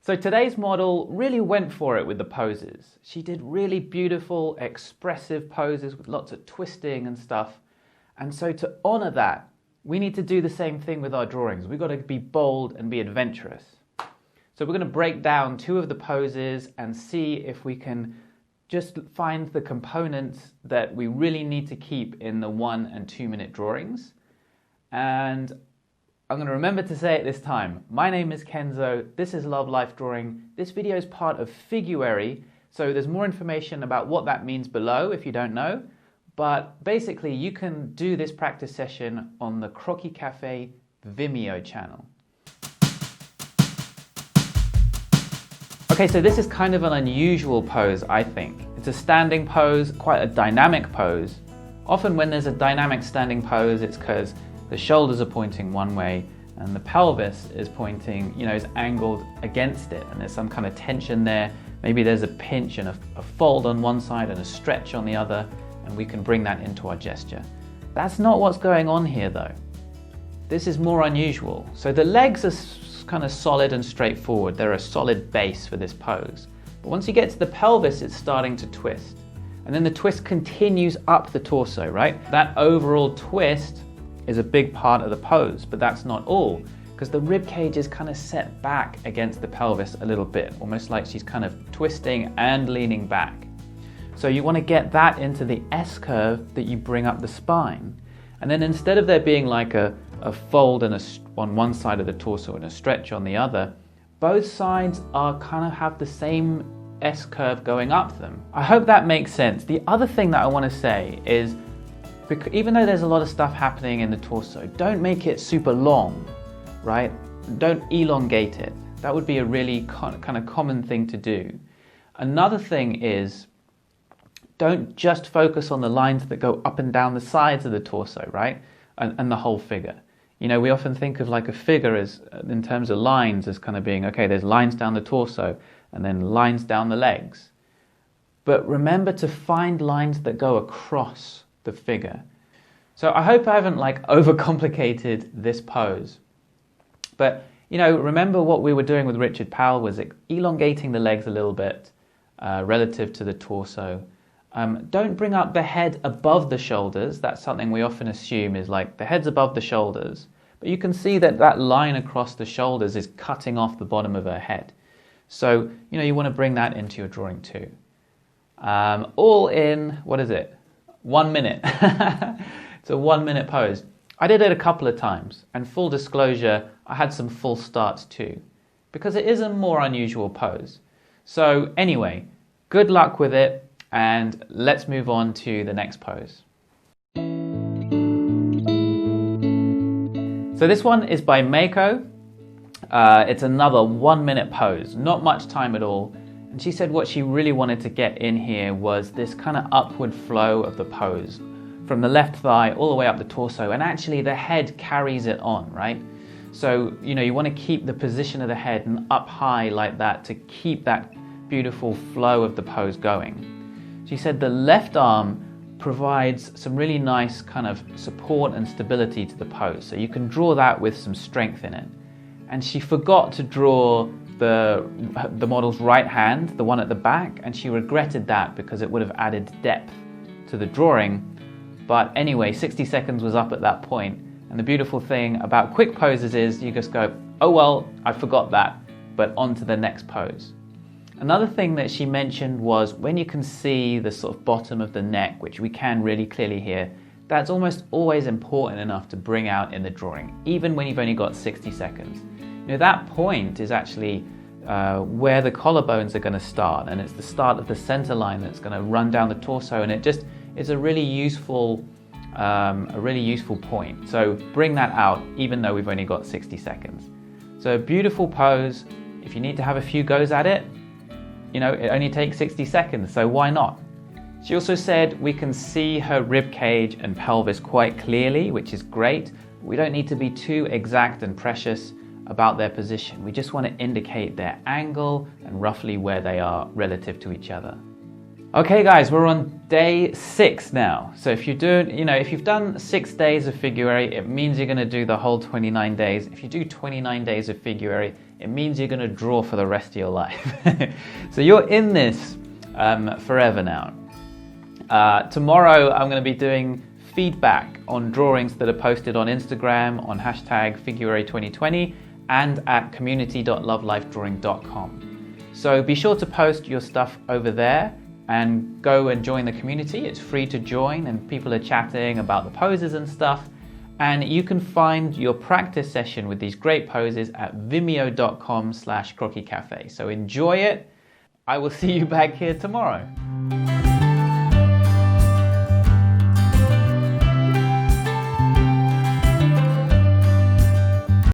So today's model really went for it with the poses. She did really beautiful, expressive poses with lots of twisting and stuff. And so to honor that, we need to do the same thing with our drawings. We've got to be bold and be adventurous. So we're going to break down 2 of the poses and see if we can just find the components that we really need to keep in the 1 and 2 minute drawings. And I'm going to remember to say it this time. My name is Kenzo. This is Love Life Drawing. This video is part of Figuary. So there's more information about what that means below if you don't know. But basically you can do this practice session on the Croquis Cafe Vimeo channel. Okay, so this is kind of an unusual pose, I think. It's a standing pose, quite a dynamic pose. Often when there's a dynamic standing pose, it's because the shoulders are pointing one way and the pelvis is pointing, is angled against it, and there's some kind of tension there. Maybe there's a pinch and a fold on one side and a stretch on the other, and we can bring that into our gesture. That's not what's going on here though. This is more unusual. So the legs are kind of solid and straightforward. They're a solid base for this pose. But once you get to the pelvis, it's starting to twist. And then the twist continues up the torso, right? That overall twist is a big part of the pose, but that's not all, because the rib cage is kind of set back against the pelvis a little bit, almost like she's kind of twisting and leaning back. So you want to get that into the S curve that you bring up the spine. And then instead of there being like a fold and on one side of the torso and a stretch on the other, both sides are kind of have the same S curve going up them. I hope that makes sense. The other thing that I want to say is, even though there's a lot of stuff happening in the torso, don't make it super long, right? Don't elongate it. That would be a really kind of common thing to do. Another thing is, don't just focus on the lines that go up and down the sides of the torso, right? And the whole figure. We often think of like a figure as, in terms of lines, as kind of being, okay, there's lines down the torso and then lines down the legs. But remember to find lines that go across the figure. So I hope I haven't like overcomplicated this pose. But, remember what we were doing with Richard Powell was elongating the legs a little bit relative to the torso. Don't bring up the head above the shoulders. That's something we often assume is like the head's above the shoulders. But you can see that line across the shoulders is cutting off the bottom of her head. So, you want to bring that into your drawing too. All in, 1 minute. It's a 1 minute pose. I did it a couple of times, and full disclosure, I had some false starts too, because it is a more unusual pose. So anyway, good luck with it, and let's move on to the next pose. So this one is by Maiko. It's another 1 minute pose, not much time at all. And she said what she really wanted to get in here was this kind of upward flow of the pose from the left thigh all the way up the torso, and actually the head carries it on, right? So, you want to keep the position of the head and up high like that to keep that beautiful flow of the pose going. She said the left arm provides some really nice kind of support and stability to the pose, so you can draw that with some strength in it. And she forgot to draw the model's right hand, the one at the back, and she regretted that because it would have added depth to the drawing. But anyway, 60 seconds was up at that point, and the beautiful thing about quick poses is you just go, oh well, I forgot that, but on to the next pose. Another thing that she mentioned was when you can see the sort of bottom of the neck, which we can really clearly here, that's almost always important enough to bring out in the drawing, even when you've only got 60 seconds. That point is actually where the collarbones are going to start, and it's the start of the center line that's going to run down the torso, and it just is a really useful point. So bring that out, even though we've only got 60 seconds. So a beautiful pose. If you need to have a few goes at it, it only takes 60 seconds, so why not? She also said we can see her rib cage and pelvis quite clearly, which is great. We don't need to be too exact and precious about their position. We just want to indicate their angle and roughly where they are relative to each other. Okay guys, we're on day 6 now. So if you're doing, if you've done 6 days of Figuary, it means you're going to do the whole 29 days. If you do 29 days of Figuary, it means you're going to draw for the rest of your life. So you're in this forever now. Tomorrow I'm going to be doing feedback on drawings that are posted on Instagram on hashtag Figuary 2020 and at community.lovelifedrawing.com. So be sure to post your stuff over there and go and join the community. It's free to join and people are chatting about the poses and stuff. And you can find your practice session with these great poses at vimeo.com/Croquis Cafe. So enjoy it. I will see you back here tomorrow.